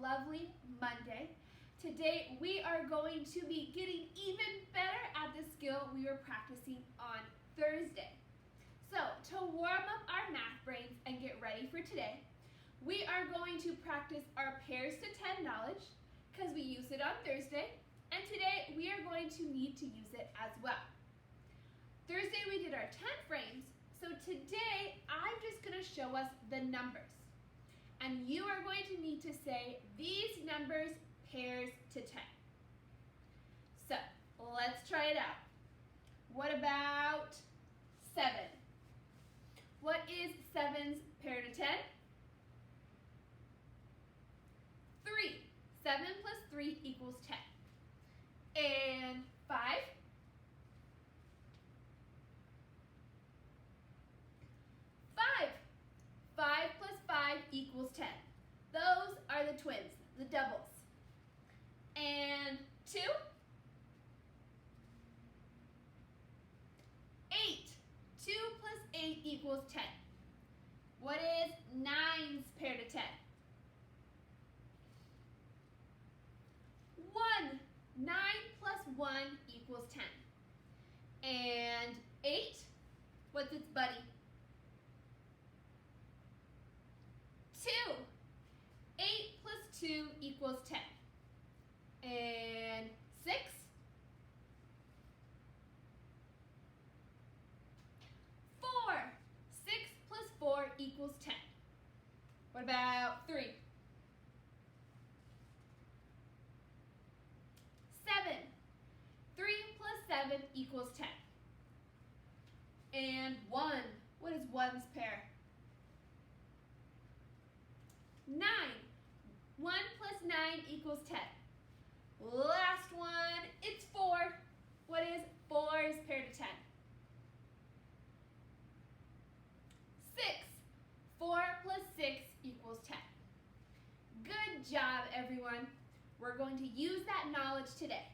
lovely Monday. Today we are going to be getting even better at the skill we were practicing on Thursday. So to warm up our math brains and get ready for today, we are going to practice our pairs to 10 knowledge because we used it on Thursday, and today we are going to need to use it as well. Thursday we did our 10 frames, so today I'm just going to show us the numbers. And you are going to need to say these numbers pairs to 10. So let's try it out. What about 7? What is 7's pair to 10? 3. 7 plus 3 equals 10. And 5? 5 plus 5 equals 10. Those are the twins, the doubles. And 2? 8. 2 plus 8 equals 10. What is 9's pair to 10? 1. 9 plus 1 equals 10. And 8? What's its buddy? 2. 8 plus 2 equals 10. And 6? 4. 6 plus 4 equals 10. What about 3? 7. 3 plus 7 equals 10. And 1. What is 1's pair? 9. 1 plus 9 equals 10. Last one, it's 4. What is 4's pair to 10? 6. 4 plus 6 equals 10. Good job, everyone. We're going to use that knowledge today.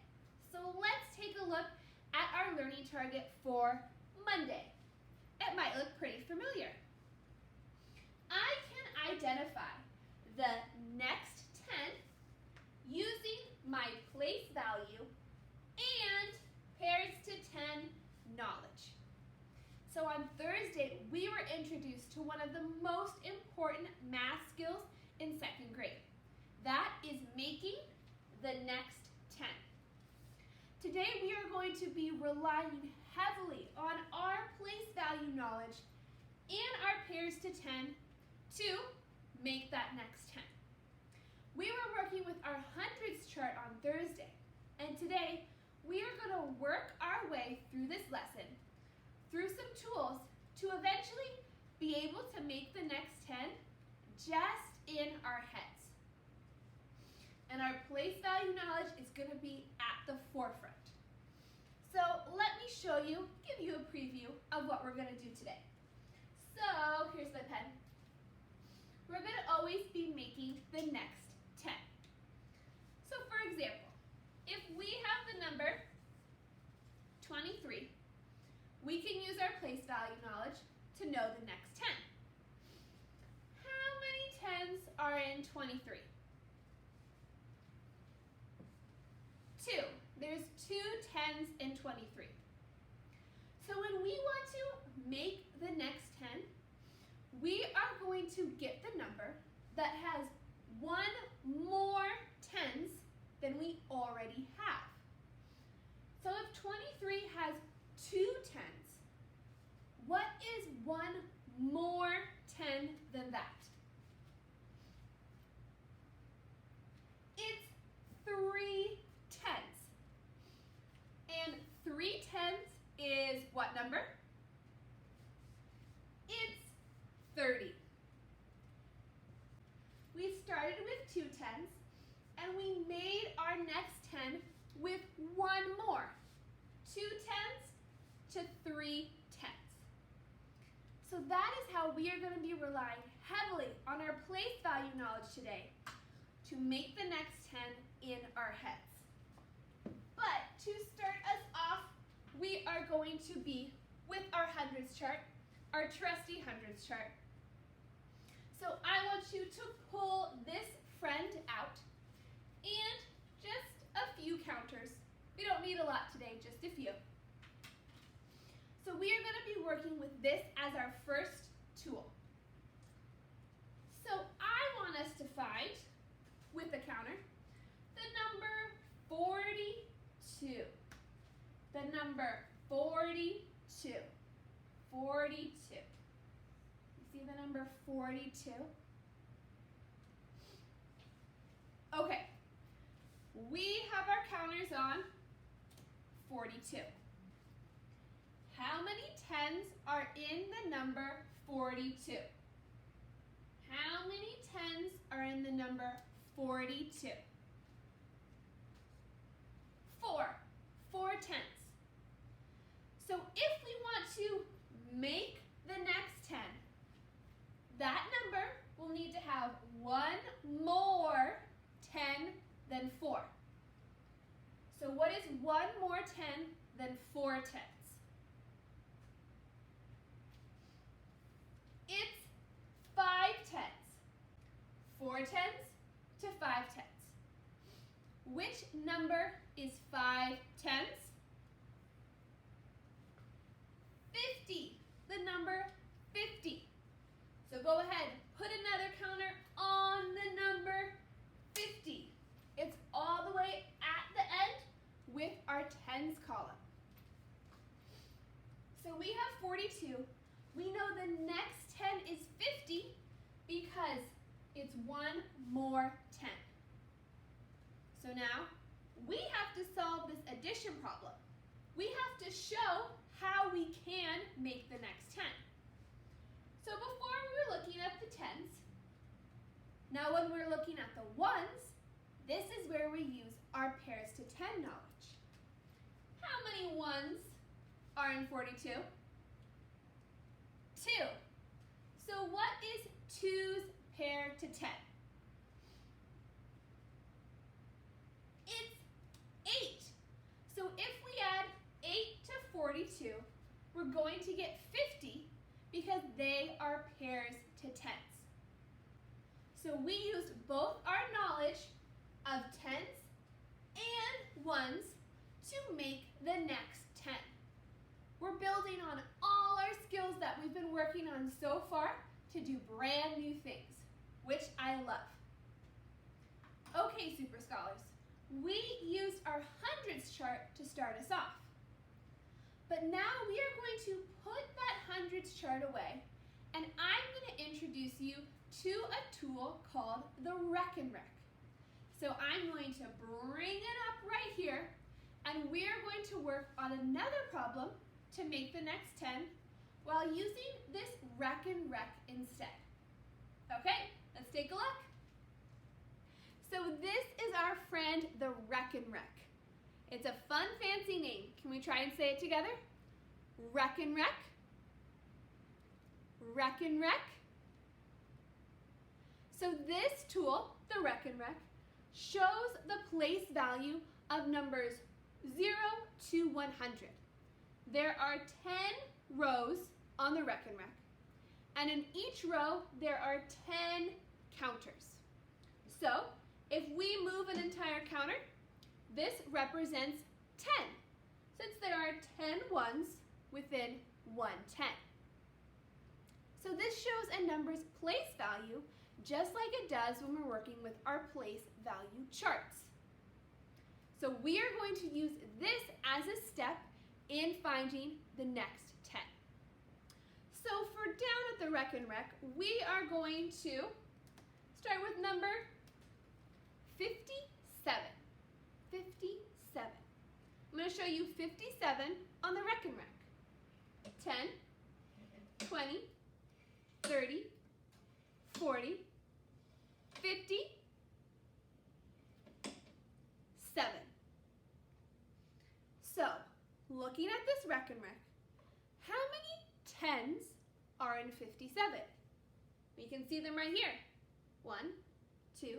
So let's take a look at our learning target for Monday. It might look pretty familiar. I can identify the next 10 using my place value and pairs to 10 knowledge. So on Thursday, we were introduced to one of the most important math skills in 2nd grade. That is making the next 10. Today, we are going to be relying heavily on our place value knowledge and our pairs to 10 to make that next 10. We were working with our hundreds chart on Thursday, and today we are going to work our way through this lesson through some tools to eventually be able to make the next 10 just in our heads. And our place value knowledge is going to be at the forefront. So let me show you, give you a preview of what we're going to do today. So here's my pen. We're going to always be making the next 10. So for example, if we have the number 23, we can use our place value knowledge to know the next 10. How many 10s are in 23? 2. There's 2 10s in 23. So when we want to make the next 10, we are going to get the number that has 1 more 10s than we already have. So if 23 has 2 10s, what is 1 more 10 than that? It's 3 10s. And 3 10s is what number? It's 30. We started with 2 10s, and we made our next 10 with 1 more. 2 10s to 3 10s. So that is how we are going to be relying heavily on our place value knowledge today to make the next 10 in our heads. But to start us off, we are going to be with our hundreds chart, our trusty hundreds chart. So I want you to pull this friend out and just a few counters. We don't need a lot today, just a few. So we are going to be working with this as our first tool. So I want us to find, with the counter, the number 42. The number 42. 42. You see the number 42? Okay. We have our counters on 42. How many tens are in the number 42? How many tens are in the number 42? 4. 4 tens. So if we want to make the next 10, that number will need to have one more 10 than 4. So what is one more 10 than 4 tens? It's 5 tens. 4 tens to 5 tens. Which number is 5 tens? 50. The number 50. So go ahead, put another counter on the number 50. It's all the way at the end with our tens column. So we have 42. We know the next 10 is 50 because it's one more 10. So now we have to solve this addition problem. We have to show how we can make the next 10. So before we were looking at the tens, now when we're looking at the ones, this is where we use our pairs to 10 knowledge. How many ones are in 42? 2. So what is 2's pair to 10? It's 8. So if we add 8 to 42, we're going to get 50 because they are pairs to tens. So we used both our knowledge of tens and ones to make the next 10. We're building on all our skills that we've been working on so far to do brand new things, which I love. Okay, Super Scholars, we used our hundreds chart to start us off. But now we are going to put that hundreds chart away, and I'm going to introduce you to a tool called the Reckon Rec. So I'm going to bring it up right here, and we are going to work on another problem to make the next 10 while using this Reckon Rec instead. Okay, let's take a look. So this is our friend, the Reckon Rec. It's a fun, fancy name. Can we try and say it together? Reckon Rec. Reckon Rec. So this tool, the Reckon Rec, shows the place value of numbers 0 to 100. There are 10 rows on the Reckon Rec, and in each row there are 10 counters. So if we move an entire counter, this represents 10, since there are 10 ones within one 10. So this shows a number's place value just like it does when we're working with our place value charts. So we are going to use this as a step in finding the next 10. So for down at the Reckon Rec, we are going to start with number 57. 57. I'm going to show you 57 on the Reckon Rec. 10, 20, 30, 40, 50, 7. So, looking at this Reckon Rec, how many tens are in 57? We can see them right here. 1, 2,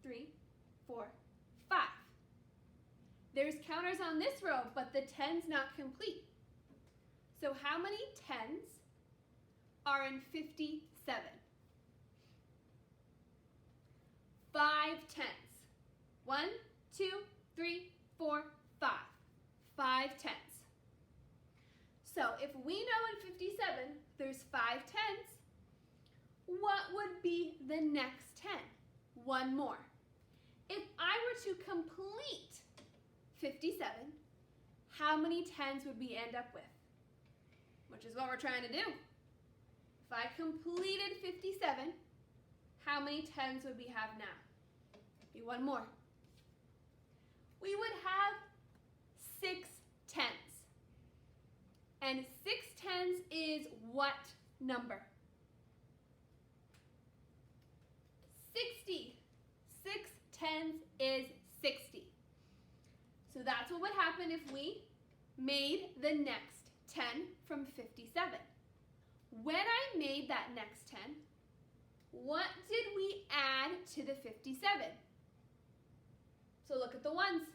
3, 4, 5. There's counters on this row, but the 10's not complete. So how many 10s are in 57? 5 1, 2, 3, 4, 5. 5 tens. So if we know in 57 there's 5 tens, what would be the next 10? One more. If I were to complete 57, how many tens would we end up with? Which is what we're trying to do. If I completed 57, how many tens would we have now? Be one more. We would have 6 tens. And 6 tens is what number? 60. 6 tens is 60. So that's what would happen if we made the next 10 from 57. When I made that next 10, what did we add to the 57? So look at the ones.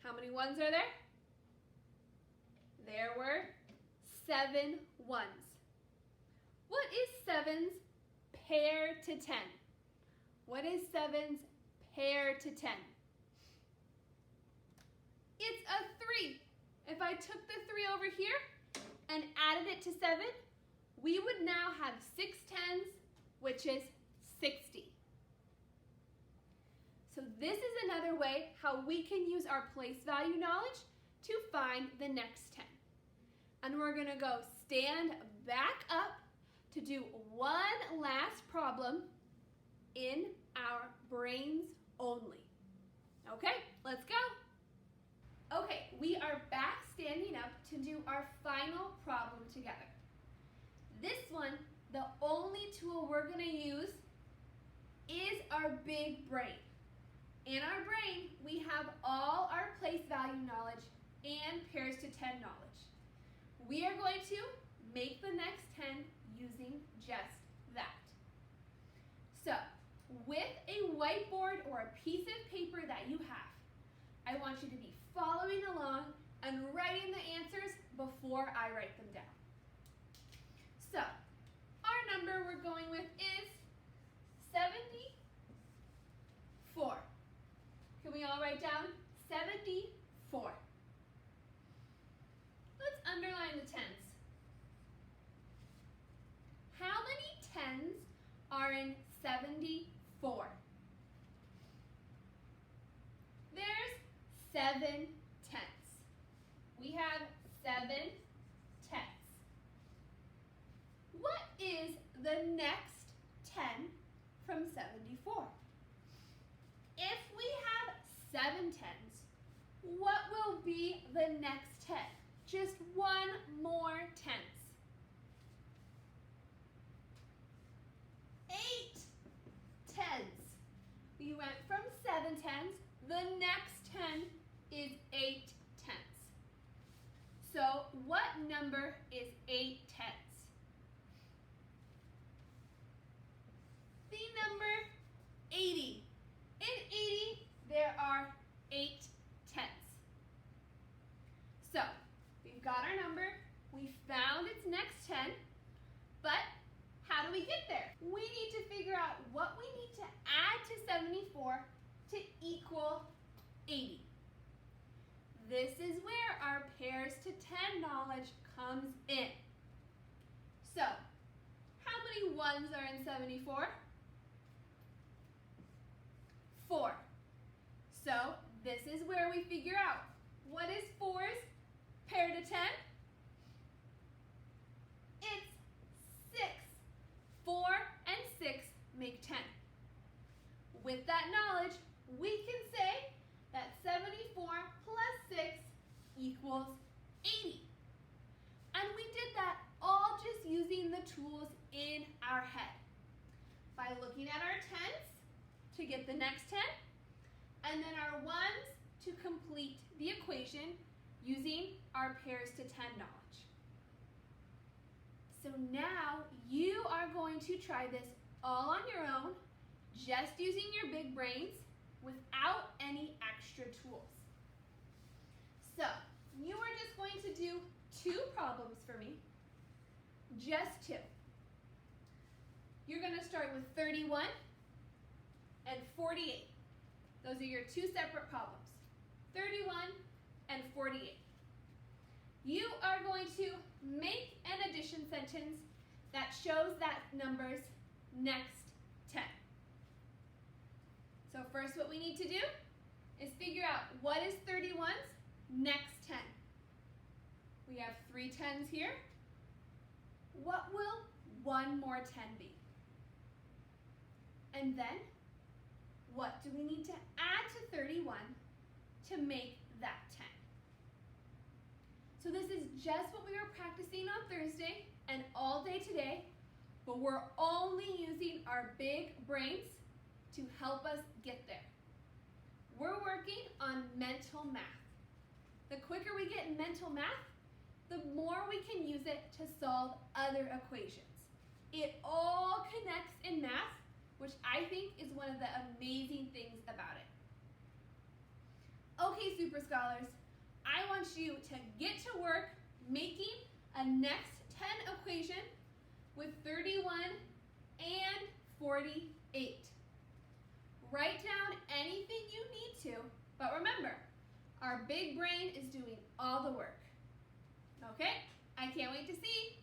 How many ones are there? There were 7 ones. What is 7's pair to 10? What is 7's pair to 10? It's a 3. If I took the 3 over here and added it to 7, we would now have 6 tens, which is 60. So this is another way how we can use our place value knowledge to find the next 10. And we're going to go stand back up to do one last problem in our brains only. Okay, let's go. Okay, we are back standing up to do our final problem together. This one, the only tool we're going to use is our big brain. In our brain, we have all our place value knowledge and pairs to 10 knowledge. We are going to make the next 10 using just that. So, with a whiteboard or a piece of paper that you have, I want you to be following along and writing the answers before I write them down. So, our number we're going with is 74. Can we all write down 74? Let's underline the tens. How many tens are in 74? There's 7 tens. We have 7 tens. What is the next 10 from 74? If we have 7 tens, what will be the next 10? Just one more tens. 8 tens. We went from 7 tens. The next 10 is 8 tens. So what number is 8 tens? The number 80. In 80, there are 8 tens. So, we've got our number, we found its next 10, but how do we get there? We need to figure out what we need to add to 74 to equal 80. This is where our pairs to 10 knowledge comes in. So, how many ones are in 74? 4. So, this is where we figure out what is 4's pair to 10? It's 6. 4 and 6 make 10. With that knowledge, we can say that 74 plus 6 equals 80. And we did that all just using the tools in our head. By looking at our tens to get the next 10, and then our ones to complete the equation using our pairs to 10 knowledge. So now you are going to try this all on your own, just using your big brains without any extra tools. So you are just going to do 2 problems for me, just 2. You're going to start with 31 and 48. Those are your two separate problems, 31 and 48. You are going to make an addition sentence that shows that number's next 10. So first what we need to do is figure out what is 31's next 10. We have 3 10s here. What will one more 10 be? And then, what do we need to add to 31 to make that 10? So this is just what we were practicing on Thursday and all day today, but we're only using our big brains to help us get there. We're working on mental math. The quicker we get mental math, the more we can use it to solve other equations. It all connects in math, which I think is one of the amazing things about it. Okay, Super Scholars, I want you to get to work making a next 10 equation with 31 and 48. Write down anything you need to, but remember, our big brain is doing all the work. Okay, I can't wait to see